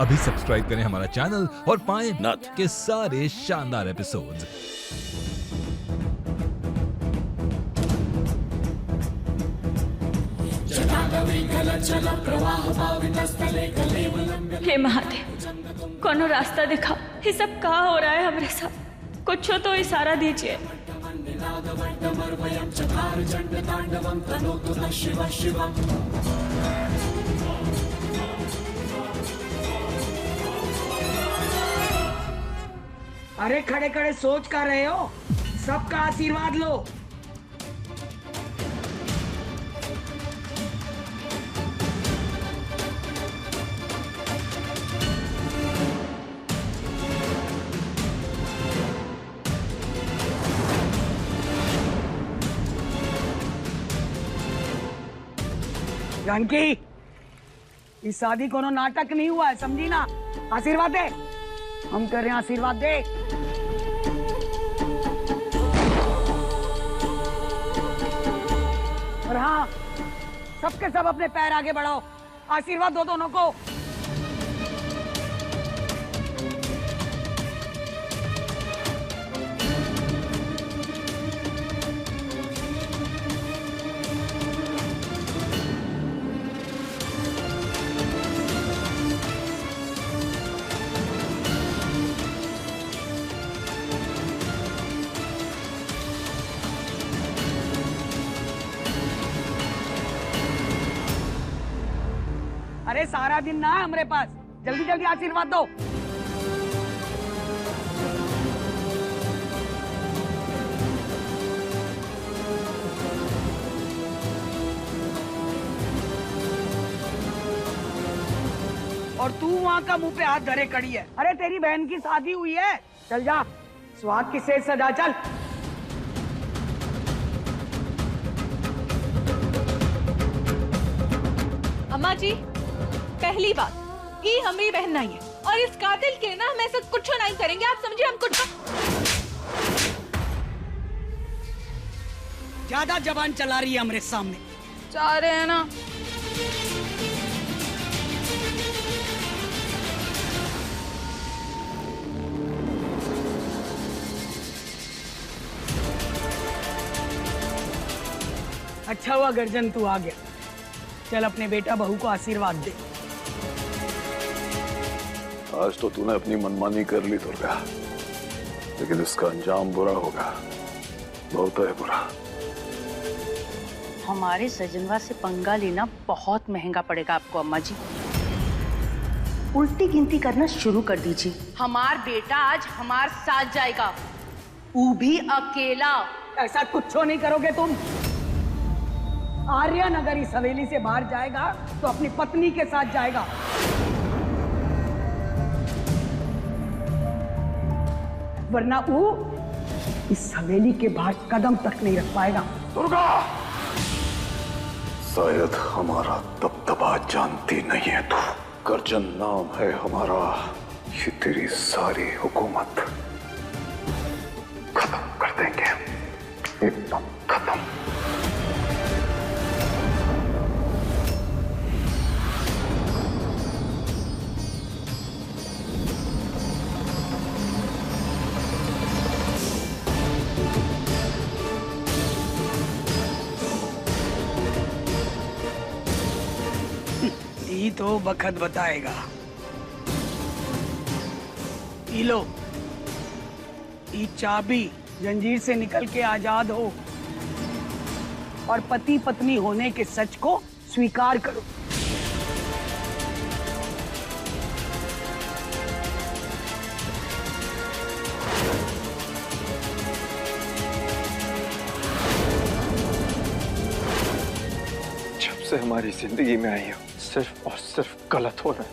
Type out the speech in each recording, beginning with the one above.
अभी सब्सक्राइब करें हमारा चैनल और पाएं नथ के सारे शानदार एपिसोड्स। हे महादेव, कोनो रास्ता दिखाओ। ये सब कहाँ हो रहा है हमारे साथ? कुछ तो इशारा दीजिए। अरे खड़े खड़े सोच कर रहे हो? सबका आशीर्वाद लो। जानकी, इस शादी कोनो नाटक नहीं हुआ है, समझी ना? आशीर्वाद दे, हम कर रहे हैं आशीर्वाद दे। और हाँ, सबके सब अपने पैर आगे बढ़ाओ, आशीर्वाद दो दोनों को। अरे सारा दिन ना है हमारे पास, जल्दी जल्दी आशीर्वाद दो। और तू वहाँ का मुंह पे हाथ धरे खड़ी है। अरे तेरी बहन की शादी हुई है, चल जा, सुहाग की सेज सजा, चल। अम्मा जी, पहली बात ये हमारी बहन नहीं है और इस कातिल के ना हम ऐसा कुछ नहीं करेंगे, आप समझे? हम कुछ ज्यादा जबान चला रही है हमारे सामने। चाह रहे हैं ना। अच्छा हुआ गर्जन तू आ गया। चल अपने बेटा बहू को आशीर्वाद दे। आज तो तूने अपनी मनमानी कर ली दुर्गा, लेकिन इसका अंजाम बुरा होगा, बहुत है बुरा। हमारे सजनवा से पंगा लेना बहुत महंगा पड़ेगा आपको अम्मा जी। उल्टी गिनती करना शुरू कर दीजिए। हमार बेटा आज हमारे साथ जाएगा, वो भी अकेला। ऐसा कुछ नहीं करोगे तुम। आर्यन अगर इस हवेली से बाहर जाएगा तो अपनी पत्नी के साथ जाएगा। वरना वो इस हवेली के बाहर कदम तक नहीं रख पाएगा। दुर्गा, शायद हमारा दबदबा जानती नहीं है तू। गर्जन नाम है हमारा, ये तेरी सारी हुकूमत खत्म कर देंगे, एकदम खत्म। ये तो बखत बताएगा। पी लो, ये चाबी जंजीर से निकल के आजाद हो और पति पत्नी होने के सच को स्वीकार करो। जब से हमारी जिंदगी में आई हो, सिर्फ और सिर्फ गलत हो रहा है।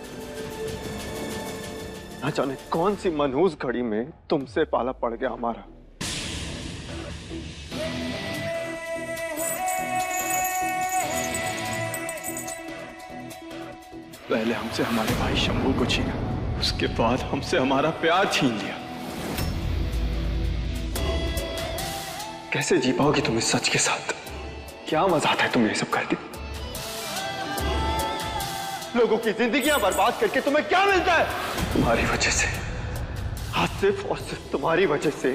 ना जाने कौन सी मनहूस घड़ी में तुमसे पाला पड़ गया हमारा। पहले हमसे हमारे भाई शंभू को छीना, उसके बाद हमसे हमारा प्यार छीन लिया। कैसे जी पाओगी तुम इस सच के साथ? क्या मजा आता है तुम ये सब करती? लोगों की जिंदगियां बर्बाद करके तुम्हें क्या मिलता है? तुम्हारी वजह से, आज सिर्फ और सिर्फ तुम्हारी वजह से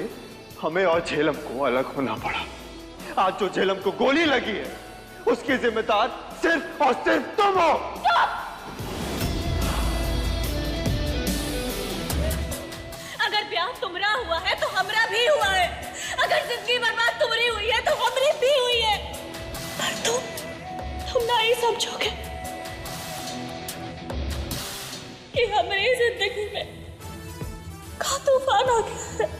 हमें और झेलम को अलग होना पड़ा। आज जो झेलम को गोली लगी है उसकी जिम्मेदार सिर्फ और सिर्फ तुम हो। अगर ब्याह तुमरा हुआ है तो हमरा भी हुआ है। अगर जिंदगी बर्बाद तुम्हारी हुई है तो हमरी भी हुई है। पर तुम ना ही समझोगे कि हमारी जिंदगी में का तूफान आ गया है।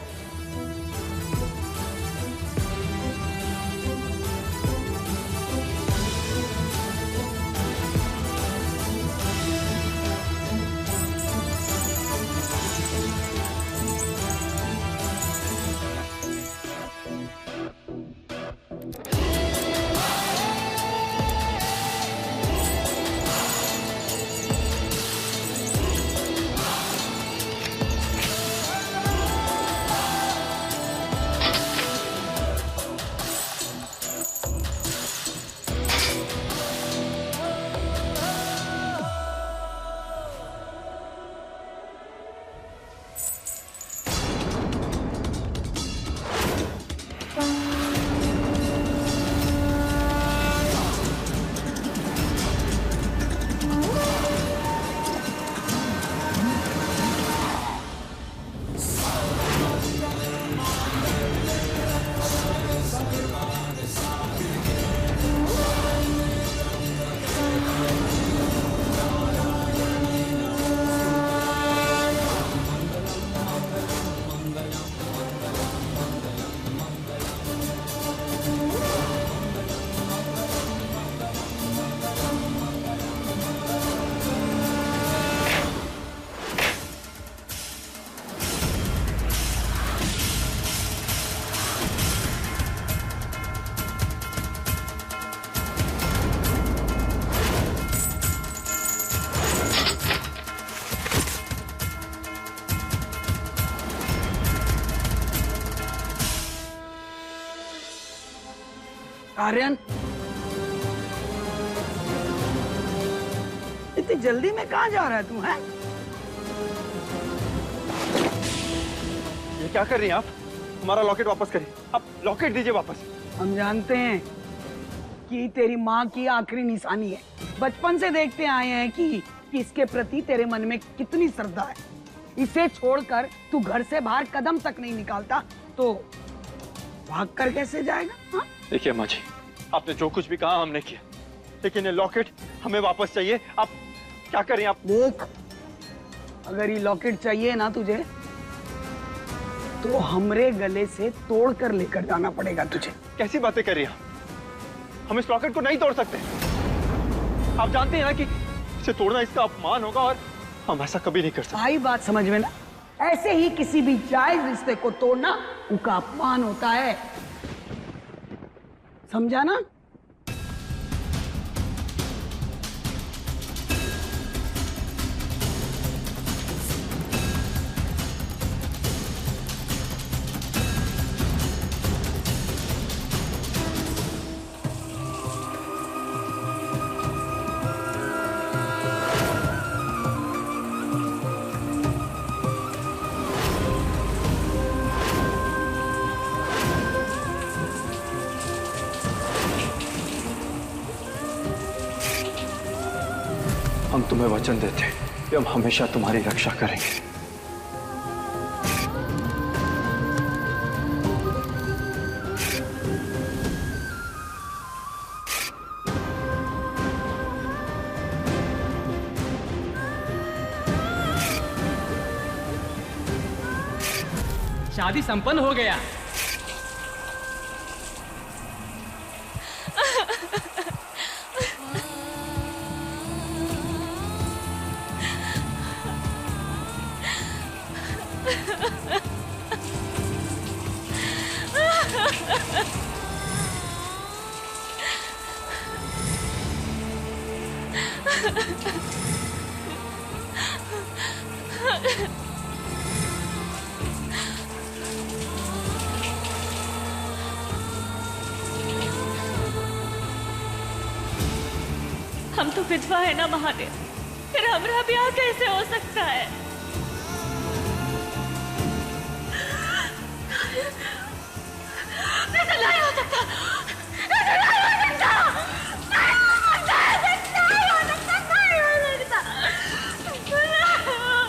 आर्यन, इतनी जल्दी में कहाँ जा रहा है तू? है ये क्या कर रही हैं आप? हमारा लॉकेट वापस करिए। आप लॉकेट दीजिए वापस। हम जानते हैं कि तेरी माँ की आखिरी निशानी है। बचपन से देखते आए हैं कि इसके प्रति तेरे मन में कितनी श्रद्धा है। इसे छोड़कर तू घर से बाहर कदम तक नहीं निकालता तो भाग कर कैसे जाएगा? हाँ? देखिए माँ जी, आपने जो कुछ भी कहा हमने किया, लेकिन ये लॉकेट हमें वापस चाहिए। आप क्या करें? आप देख, अगर ये लॉकेट चाहिए ना तुझे तो हमरे गले से तोड़ कर लेकर जाना पड़ेगा तुझे। कैसी बातें कर रही हैं? हम इस लॉकेट को नहीं तोड़ सकते। आप जानते हैं ना कि इसे तोड़ना इसका अपमान होगा और हम ऐसा कभी नहीं कर सकते। आई बात समझ में ना? ऐसे ही किसी भी जायज रिश्ते को तोड़ना उनका अपमान होता है, समझा ना? हम तुम्हें वचन देते हैं कि हम हमेशा तुम्हारी रक्षा करेंगे। शादी संपन्न हो गया। हम तो विधवा है ना महादेव, हमारा ब्याह कैसे हो सकता है? ऐसा नहीं हो सकता, ऐसा नहीं हो सकता, नहीं हो सकता, नहीं हो सकता,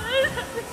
नहीं हो सकता।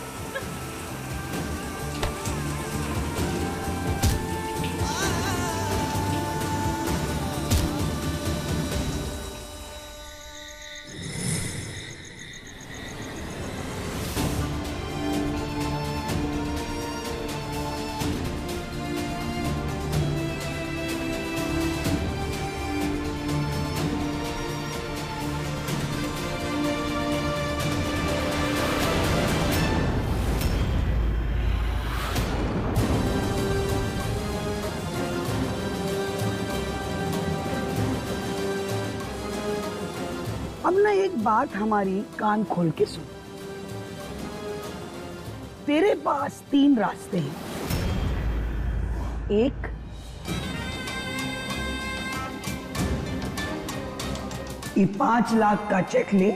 अब ना एक बात हमारी कान खोल के सुन। तेरे पास 3 रास्ते हैं। एक, ये 5 लाख का चेक ले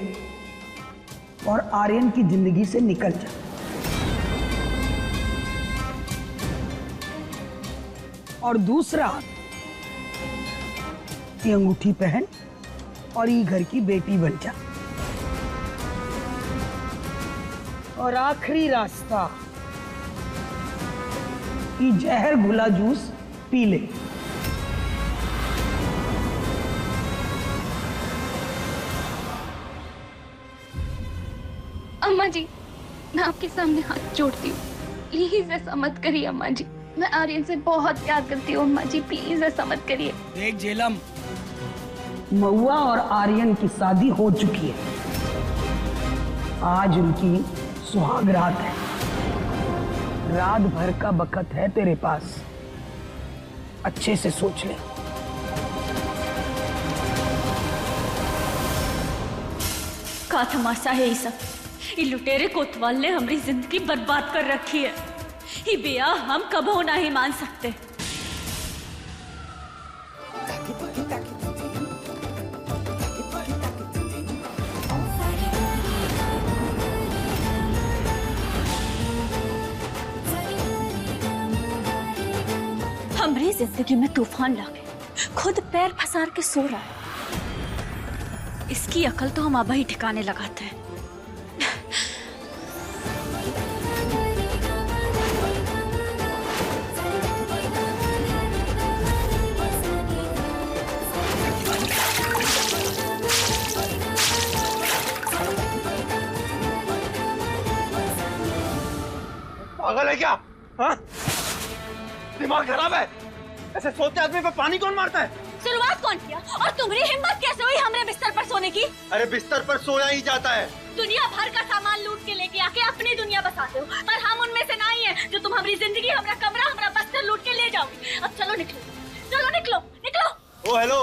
और आर्यन की जिंदगी से निकल जा। और दूसरा, ये अंगूठी पहन और ये घर की बेटी बन जा। और आखिरी रास्ता, ये जहर घुला जूस पी ले। अम्मा जी, मैं आपके सामने हाथ जोड़ती हूँ, प्लीज ऐसा मत करिए अम्मा जी। मैं आर्यन से बहुत प्यार करती हूँ अम्मा जी, प्लीज ऐसा मत करिए। देख झेलम, महुआ और आर्यन की शादी हो चुकी है। आज उनकी सुहाग रात है। रात भर का वक्त है तेरे पास, अच्छे से सोच ले। का तमाशा है ये सब? ये लुटेरे कोतवाल ने हमारी जिंदगी बर्बाद कर रखी है। ये ब्याह हम कबो नहीं मान सकते। हमारी जिंदगी में तूफान लाके खुद पैर फंसार के सो रहा है। इसकी अकल तो हम अब ही ठिकाने लगाते हैं। पागल है क्या? हाँ? दिमाग खराब है? ऐसे सोते आदमी पे पानी कौन मारता है? शुरुआत कौन किया और तुम्हारी हिम्मत कैसे हुई हमरे बिस्तर पर सोने की? अरे बिस्तर पर सोया ही जाता है। दुनिया भर का सामान लूट के लेके आके अपनी दुनिया बसाते हो, पर हम उनमें से नहीं है जो तुम हमारी जिंदगी, हमारा कमरा, हमारा बस्तर लूट के ले जाओगे। अब चलो निकलो, चलो निकलो, निकलो। ओ हेलो,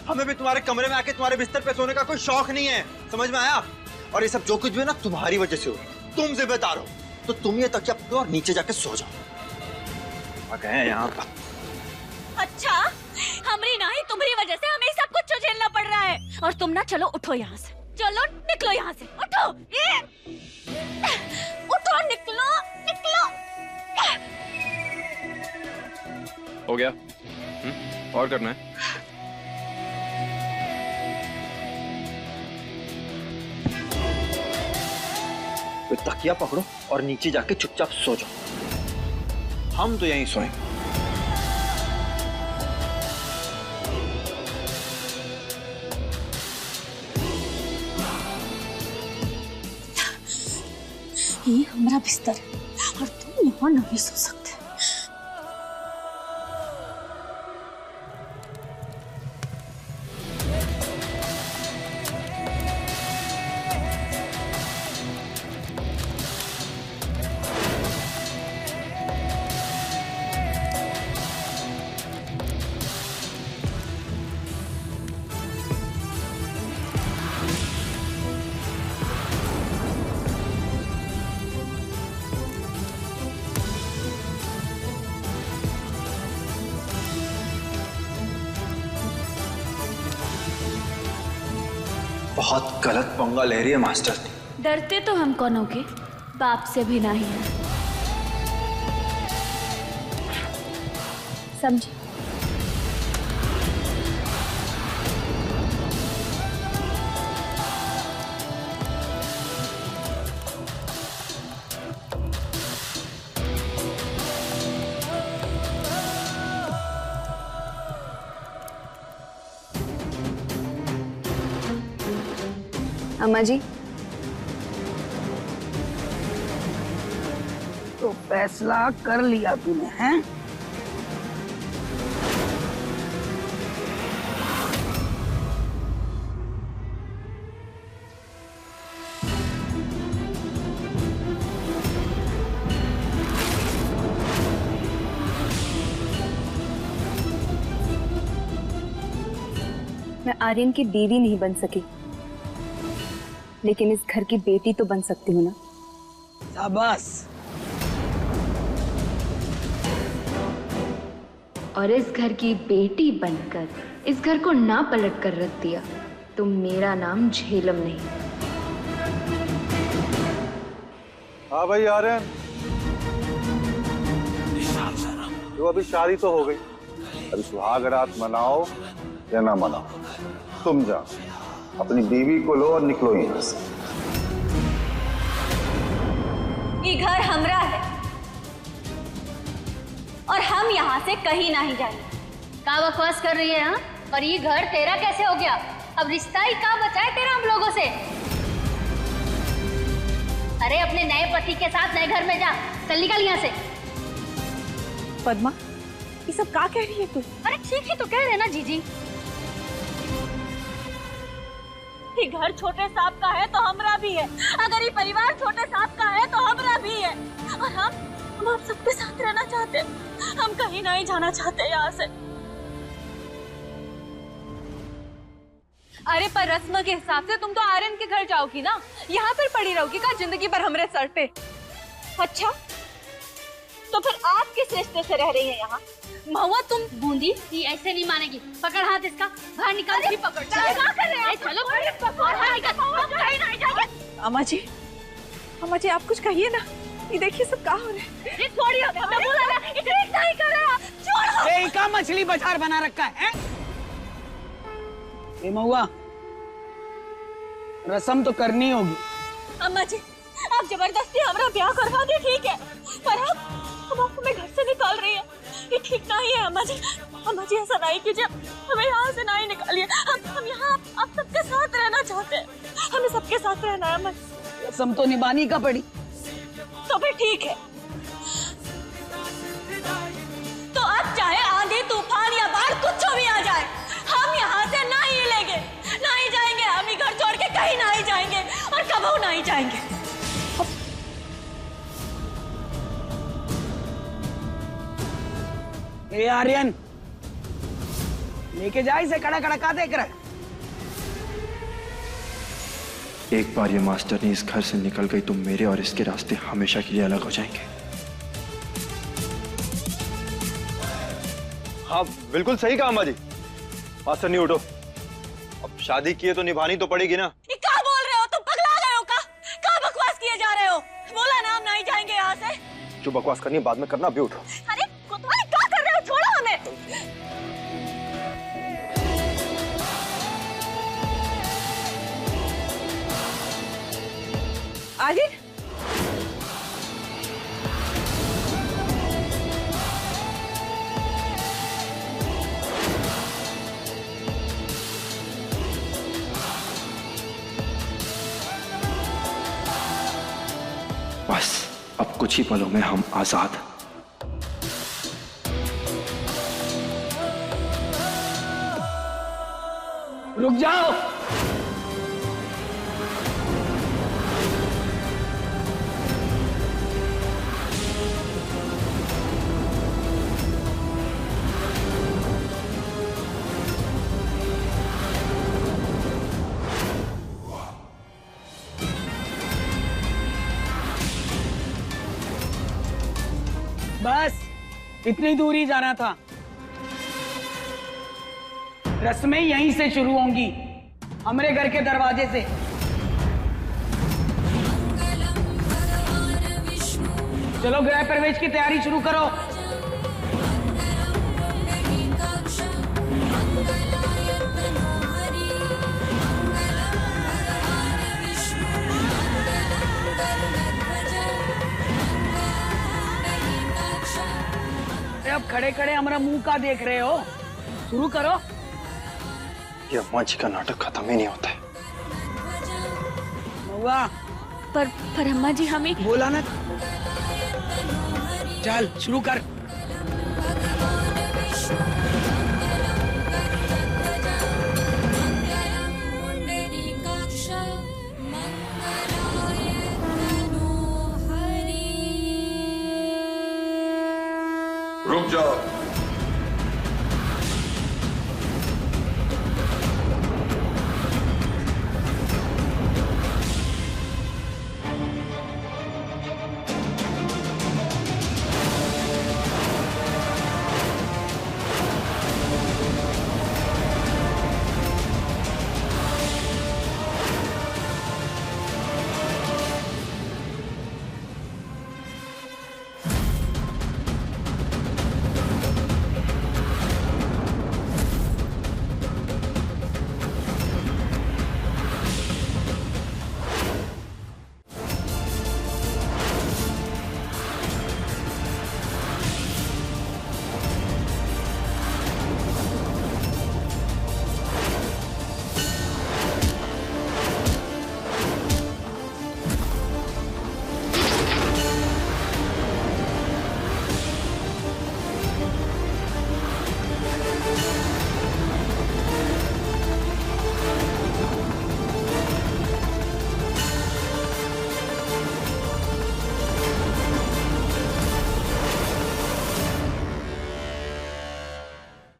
हमें भी तुम्हारे कमरे में आके तुम्हारे बिस्तर पे सोने का कोई शौक नहीं है, समझ में आया? और ये सब जो कुछ भी है ना तुम्हारी वजह से हो। तुम जिम्मेदार हो, तो तुम ये तकिया पकड़ो और नीचे जाके सो जाओ। आ गए यहाँ पर। अच्छा, हमारी नहीं तुम्हारी वजह से हमें सब कुछ झेलना पड़ रहा है। और तुम ना चलो, उठो यहाँ से, चलो निकलो यहाँ से, उठो, उठो, निकलो, निकलो। हो गया? और करना है? तो तकिया पकड़ो और नीचे जाके चुपचाप सो जाओ। हम तो यहीं सोएंगे। ये हमारा बिस्तर है और तुम यहाँ नहीं सो सकते। बहुत गलत पंगा ले रही है मास्टर। डरते तो हम कौनों के बाप से भी नहीं है, समझे? अम्मा जी, तो फैसला कर लिया तूने, हैं? मैं आर्यन की बीवी नहीं बन सकी, लेकिन इस घर की बेटी तो बन सकती हूँ ना। शाबाश। और इस घर की बेटी बनकर इस घर को ना पलट कर रख दिया तो मेरा नाम झेलम नहीं। हाँ भाई आर्यन, तो अभी शादी तो हो गई, अभी सुहाग रात मनाओ या ना मनाओ, तुम जाओ, अपनी बीवी को लो और निकलो यहाँ से। ये घर हमरा है और हम यहाँ से कहीं नहीं जाएंगे। क्या बकवास कर रही है? हाँ, और ये घर तेरा कैसे हो गया? अब रिश्ता ही क्या बचा है तेरा हम लोगों से? अरे अपने नए पति के साथ नए घर में जा, चल निकल यहाँ से। पद्मा, ये सब क्या कह रही है तू? अरे ठीक ही तो कह रहे ना जीजी। ये घर छोटे सांप का है तो हमरा भी है, अगर ये परिवार छोटे सांप का है तो हमरा भी है। और हम आप सबके साथ रहना चाहते हैं, हम कहीं नहीं जाना चाहते यहाँ से। अरे पर रस्म के हिसाब से तुम तो आर्यन के घर जाओगी ना, यहाँ पर पड़ी रहोगी का जिंदगी भर हमारे सर पे? अच्छा, तो फिर आप किस रिश्ते से रह रही हैं यहाँ? महुआ तुम बूंदी, ये ऐसे नहीं मानेगी। पकड़ हाथ इसका, बाहर निकाल। भी पकड़। चलो अम्मा जी, अम्मा जी आप कुछ कहिए ना, ये देखिए सब क्या हो रहा है। ये छोड़िए, हमने बोला ना, इतनी नहीं कर रहा, छोड़ो। ये का मछली बाजार बना रखा है? ये महुआ, रस्म तो करनी होगी। अम्मा जी, आप जबरदस्ती हमारा ब्याह करवा दे, ठीक है, पर हम आपको मैं घर से निकाल रही है, ये ठीक नहीं है। अम्मा जी, अम्मा जी ऐसा नहीं कीजिए, हमें यहाँ से नहीं निकालिए। हम यहाँ आप सबके साथ रहना चाहते हैं, हमें सबके साथ रहना है। अम्मा जी, रस्म तो निभानी का पड़ी। तो फिर ठीक है, तो अब चाहे आंधी तूफान या बाढ़ कुछ भी आ जाए, हम यहाँ से नहीं हिलेंगे, नहीं जाएंगे। हम ही घर छोड़ के कहीं नहीं जाएंगे और कभी नहीं जाएंगे। ए आर्यन, लेके जा इसे, कड़ा कड़ा का देख रहा है? एक बार ये मास्टरनी इस घर से निकल गई तो मेरे और इसके रास्ते हमेशा के लिए अलग हो जाएंगे। हाँ बिल्कुल सही कहा अम्मा जी। मास्टर नहीं उठो, अब शादी की है तो निभानी तो पड़ेगी ना। ये क्या बोल रहे हो तुम? पगला गए हो क्या बकवास किए जा रहे हो? बोला ना हम नहीं जाएंगे यहाँ से। जो बकवास करनी है बाद में करना, अभी उठो। अरे कोतवाली क्या कर रहे हो? छोड़ो हमें। आर्यन, बस अब कुछ ही पलों में हम आजाद। रुक जाओ। बस इतनी दूर ही जाना था। रस्में यहीं से शुरू होंगी, हमारे घर के दरवाजे से। चलो गृह प्रवेश की तैयारी शुरू करो। अब खड़े खड़े हमारा मुंह का देख रहे हो, शुरू करो। ये अम्मा जी का नाटक खत्म ही नहीं होता है। महुआ, पर अम्मा जी हमें बोला ना, चल शुरू कर। रुक जाओ।